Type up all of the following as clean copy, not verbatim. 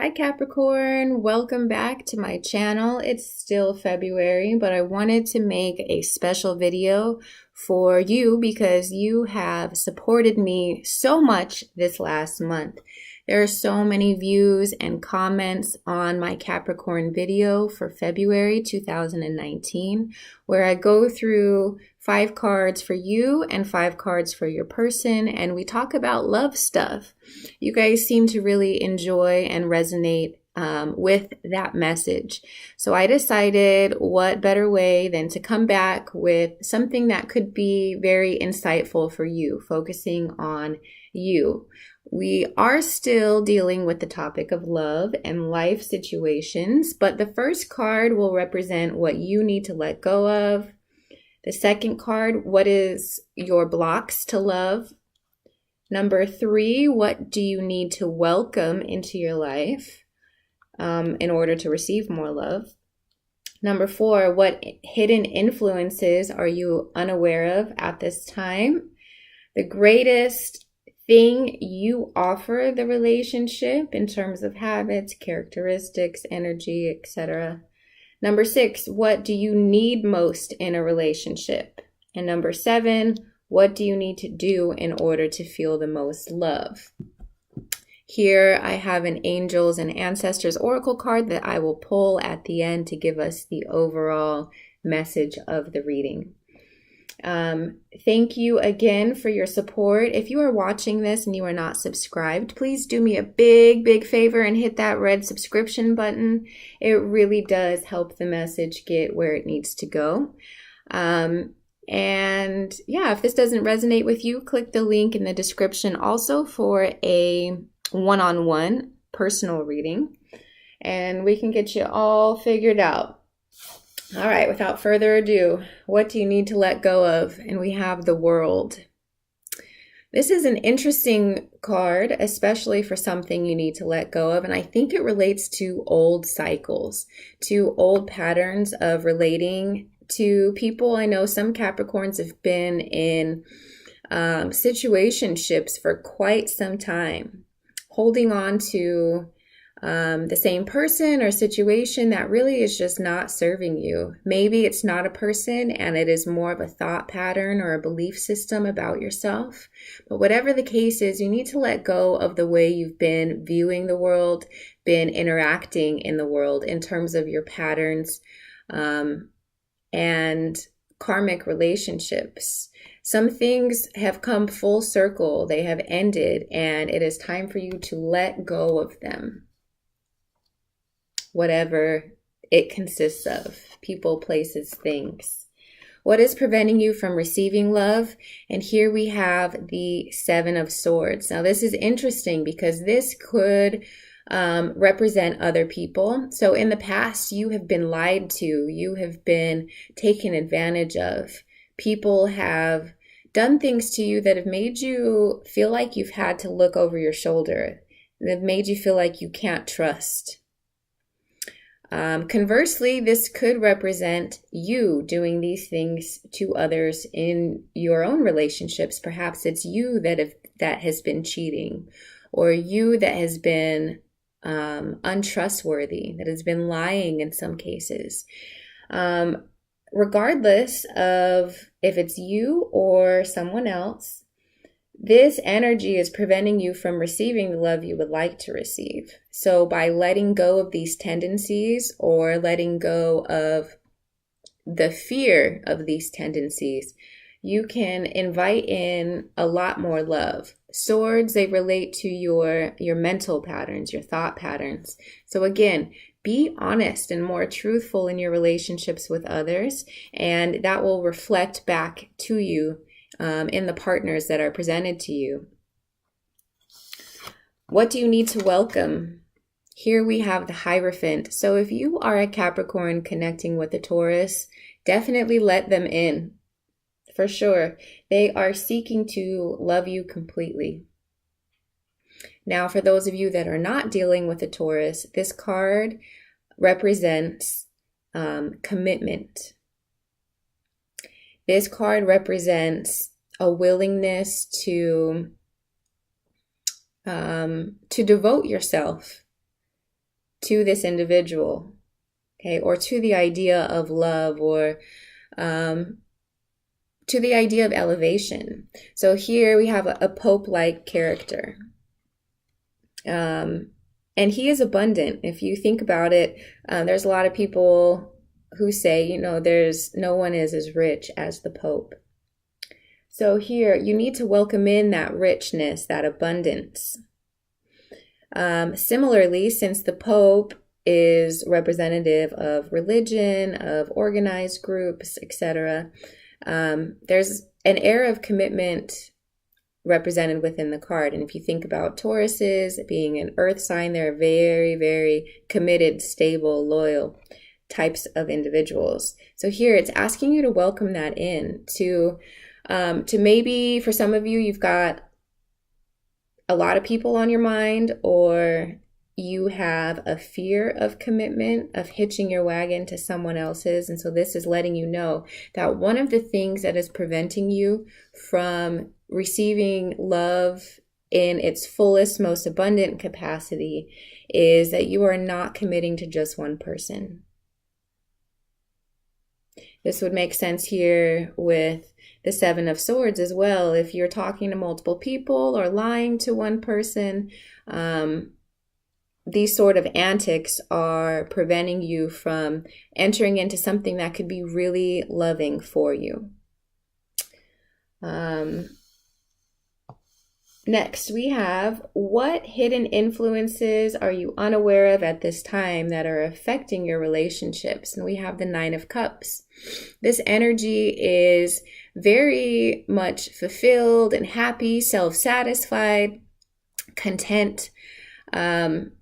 Hi Capricorn, welcome back to my channel. It's still February, but I wanted to make a special video for you because you have supported me so much this last month. There are so many views and comments on my Capricorn video for February 2019, where I go through 5 cards for you and 5 cards for your person, and we talk about love stuff. You guys seem to really enjoy and resonate with that message. So I decided what better way than to come back with something that could be very insightful for you, focusing on you. We are still dealing with the topic of love and life situations, but the first card will represent what you need to let go of. The second card, what is your blocks to love? Number 3, what do you need to welcome into your life in order to receive more love? Number 4, what hidden influences are you unaware of at this time? The greatest thing you offer the relationship in terms of habits, characteristics, energy, etc. Number 6, what do you need most in a relationship? And number 7, what do you need to do in order to feel the most love? Here I have an Angels and Ancestors Oracle card that I will pull at the end to give us the overall message of the reading. Thank you again for your support. If you are watching this and you are not subscribed, please do me a big favor and hit that red subscription button. It really does help the message get where it needs to go. And yeah, if this doesn't resonate with you, click the link in the description also for a one-on-one personal reading, and we can get you all figured out. All right, without further ado, what do you need to let go of? And we have the World. This is an interesting card, especially for something you need to let go of. And I think it relates to old cycles, to old patterns of relating to people. I know some Capricorns have been in situationships for quite some time, holding on to the same person or situation that really is just not serving you. Maybe it's not a person and it is more of a thought pattern or a belief system about yourself. But whatever the case is, you need to let go of the way you've been viewing the world, been interacting in the world in terms of your patterns and karmic relationships. Some things have come full circle, they have ended, and it is time for you to let go of them. Whatever it consists of, people, places, things. What is preventing you from receiving love? And here we have the 7 of Swords. Now this is interesting because this could represent other people. So in the past, you have been lied to, you have been taken advantage of. People have done things to you that have made you feel like you've had to look over your shoulder. They've made you feel like you can't trust. Conversely, this could represent you doing these things to others in your own relationships. Perhaps it's you that has been cheating, or you that has been untrustworthy, that has been lying in some cases. Regardless of if it's you or someone else, this energy is preventing you from receiving the love you would like to receive. So by letting go of these tendencies or letting go of the fear of these tendencies, you can invite in a lot more love. Swords, they relate to your mental patterns, your thought patterns. So again, be honest and more truthful in your relationships with others, and that will reflect back to you in the partners that are presented to you. What do you need to welcome? Here we have the Hierophant. So if you are a Capricorn connecting with a Taurus, definitely let them in. For sure. They are seeking to love you completely. Now, for those of you that are not dealing with a Taurus, this card represents commitment. This card represents a willingness to devote yourself to this individual, okay, or to the idea of love, or to the idea of elevation. So here we have a Pope-like character. And he is abundant. If you think about it, there's a lot of people who say, you know, there's no one is as rich as the Pope. So here you need to welcome in that richness, that abundance. Similarly, since the Pope is representative of religion, of organized groups, etc., there's an air of commitment represented within the card. And if you think about Tauruses being an earth sign, they're very, very committed, stable, loyal types of individuals. So here it's asking you to welcome that in, to maybe for some of you, you've got a lot of people on your mind, or you have a fear of commitment, of hitching your wagon to someone else's. And so this is letting you know that one of the things that is preventing you from receiving love in its fullest, most abundant capacity is that you are not committing to just one person. This would make sense here with the Seven of Swords as well. If you're talking to multiple people or lying to one person, these sort of antics are preventing you from entering into something that could be really loving for you. Next, we have, what hidden influences are you unaware of at this time that are affecting your relationships? And we have the Nine of Cups. This energy is very much fulfilled and happy, self-satisfied, content. And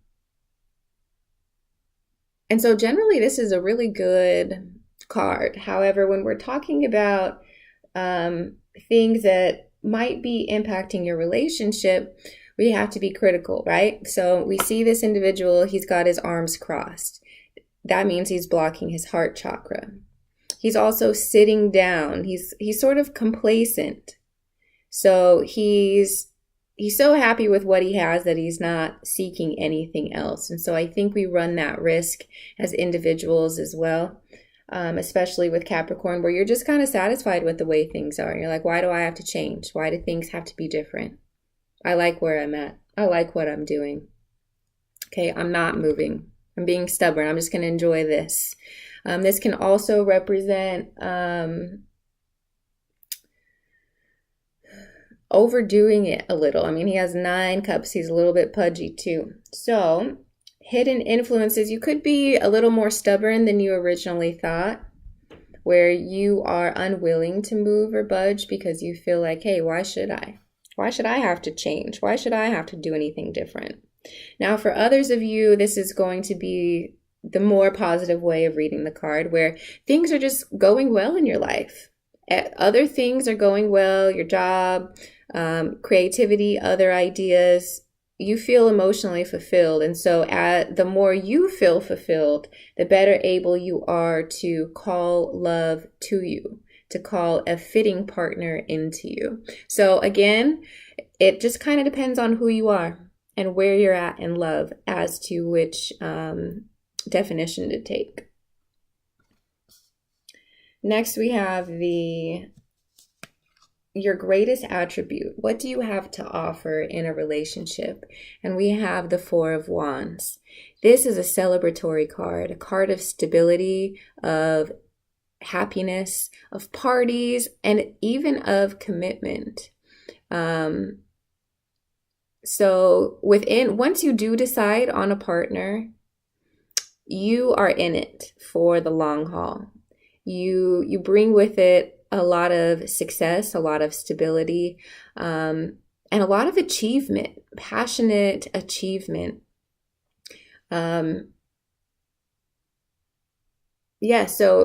so generally, this is a really good card. However, when we're talking about things that might be impacting your relationship, we have to be critical, right? So we see this individual, he's got his arms crossed. That means he's blocking his heart chakra. He's also sitting down. He's sort of complacent. So he's so happy with what he has that he's not seeking anything else. And so I think we run that risk as individuals as well. Especially with Capricorn, where you're just kind of satisfied with the way things are. You're like, why do I have to change? Why do things have to be different? I like where I'm at. I like what I'm doing. Okay, I'm not moving. I'm being stubborn. I'm just going to enjoy this. This can also represent overdoing it a little. I mean, he has 9 cups. He's a little bit pudgy too. So hidden influences, you could be a little more stubborn than you originally thought, where you are unwilling to move or budge because you feel like, hey, why should I? Why should I have to change? Why should I have to do anything different? Now, for others of you, this is going to be the more positive way of reading the card, where things are just going well in your life. Other things are going well, your job, creativity, other ideas. You feel emotionally fulfilled. And so the more you feel fulfilled, the better able you are to call love to you, to call a fitting partner into you. So again, it just kind of depends on who you are and where you're at in love as to which definition to take. Next, we have your greatest attribute. What do you have to offer in a relationship? And we have the Four of Wands. This is a celebratory card, a card of stability, of happiness, of parties, and even of commitment. So once you do decide on a partner, you are in it for the long haul. You bring with it a lot of success, a lot of stability, and a lot of achievement, passionate achievement. So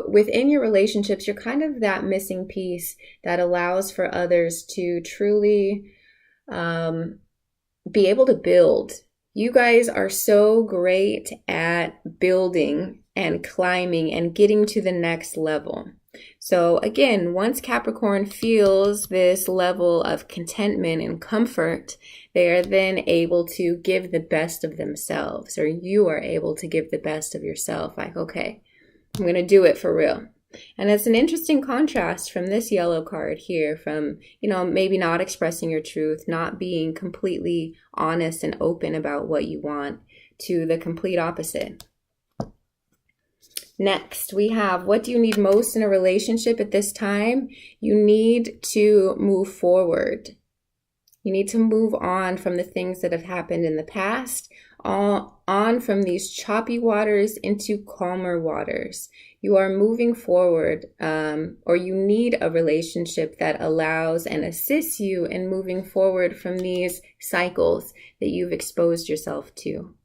within your relationships, you're kind of that missing piece that allows for others to truly be able to build. You guys are so great at building and climbing and getting to the next level. So again, once Capricorn feels this level of contentment and comfort, they are then able to give the best of themselves, or you are able to give the best of yourself. Like, okay, I'm going to do it for real. And it's an interesting contrast from this yellow card here, from, maybe not expressing your truth, not being completely honest and open about what you want, to the complete opposite. Next, we have, what do you need most in a relationship at this time? You need to move forward. You need to move on from the things that have happened in the past, on from these choppy waters into calmer waters. You are moving forward, or you need a relationship that allows and assists you in moving forward from these cycles that you've exposed yourself to.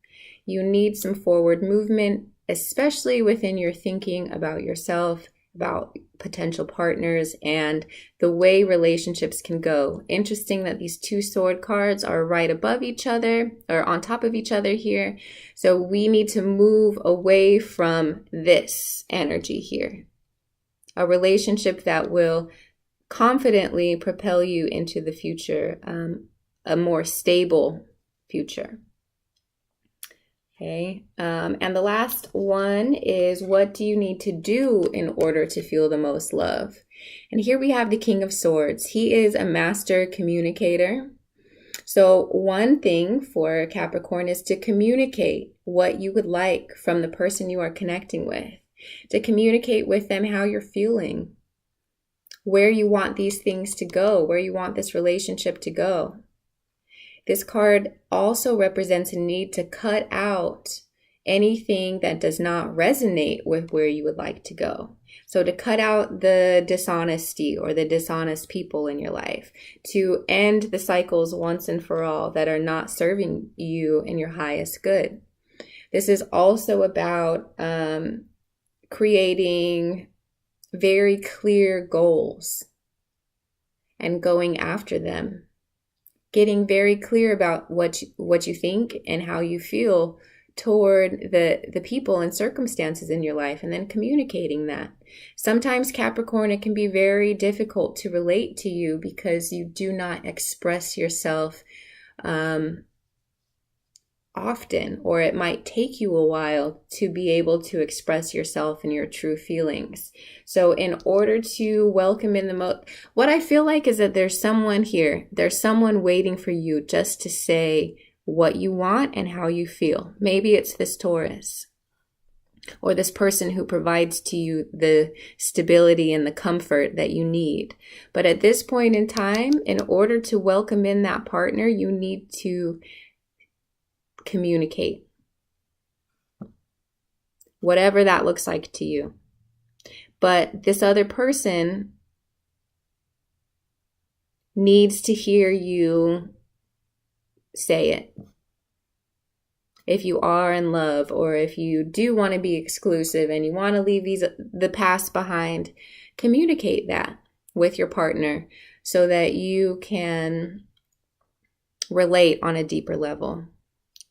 You need some forward movement, especially within your thinking about yourself, about potential partners, and the way relationships can go. Interesting that these two sword cards are right above each other, or on top of each other here. So we need to move away from this energy here. A relationship that will confidently propel you into the future, a more stable future. Okay, and the last one is, what do you need to do in order to feel the most love? And here we have the King of Swords. He is a master communicator. So one thing for Capricorn is to communicate what you would like from the person you are connecting with, to communicate with them how you're feeling, where you want these things to go, where you want this relationship to go. This card also represents a need to cut out anything that does not resonate with where you would like to go. So to cut out the dishonesty or the dishonest people in your life, to end the cycles once and for all that are not serving you in your highest good. This is also about creating very clear goals and going after them. Getting very clear about what you think and how you feel toward the people and circumstances in your life, and then communicating that. Sometimes, Capricorn, it can be very difficult to relate to you because you do not express yourself often, or it might take you a while to be able to express yourself and your true feelings. So in order to welcome in what I feel like is that there's someone here, there's someone waiting for you just to say what you want and how you feel. Maybe it's this Taurus, or this person who provides to you the stability and the comfort that you need. But at this point in time, in order to welcome in that partner, you need to communicate, whatever that looks like to you. But this other person needs to hear you say it. If you are in love, or if you do want to be exclusive and you want to leave the past behind, communicate that with your partner so that you can relate on a deeper level.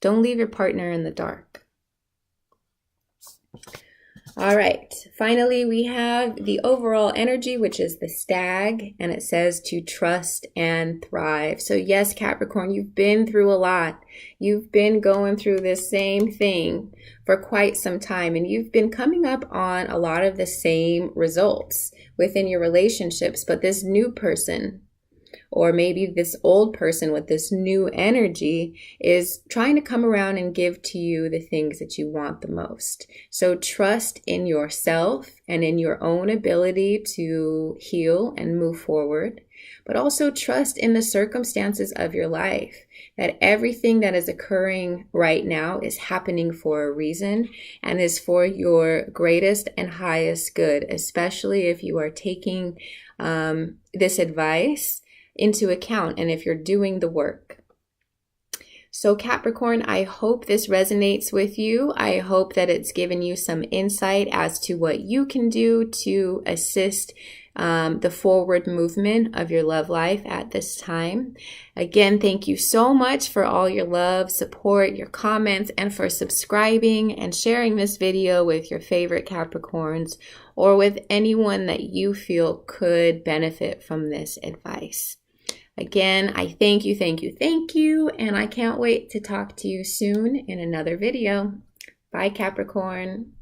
Don't leave your partner in the dark. All right. Finally, we have the overall energy, which is the stag, and it says to trust and thrive. So yes, Capricorn, you've been through a lot. You've been going through this same thing for quite some time, and you've been coming up on a lot of the same results within your relationships. But this new person, or maybe this old person with this new energy, is trying to come around and give to you the things that you want the most. So trust in yourself and in your own ability to heal and move forward, but also trust in the circumstances of your life, that everything that is occurring right now is happening for a reason and is for your greatest and highest good, especially if you are taking this advice into account and if you're doing the work. So Capricorn, I hope this resonates with you. I hope that it's given you some insight as to what you can do to assist the forward movement of your love life at this time. Again, thank you so much for all your love, support, your comments, and for subscribing and sharing this video with your favorite Capricorns, or with anyone that you feel could benefit from this advice. Again, I thank you, and I can't wait to talk to you soon in another video. Bye, Capricorn.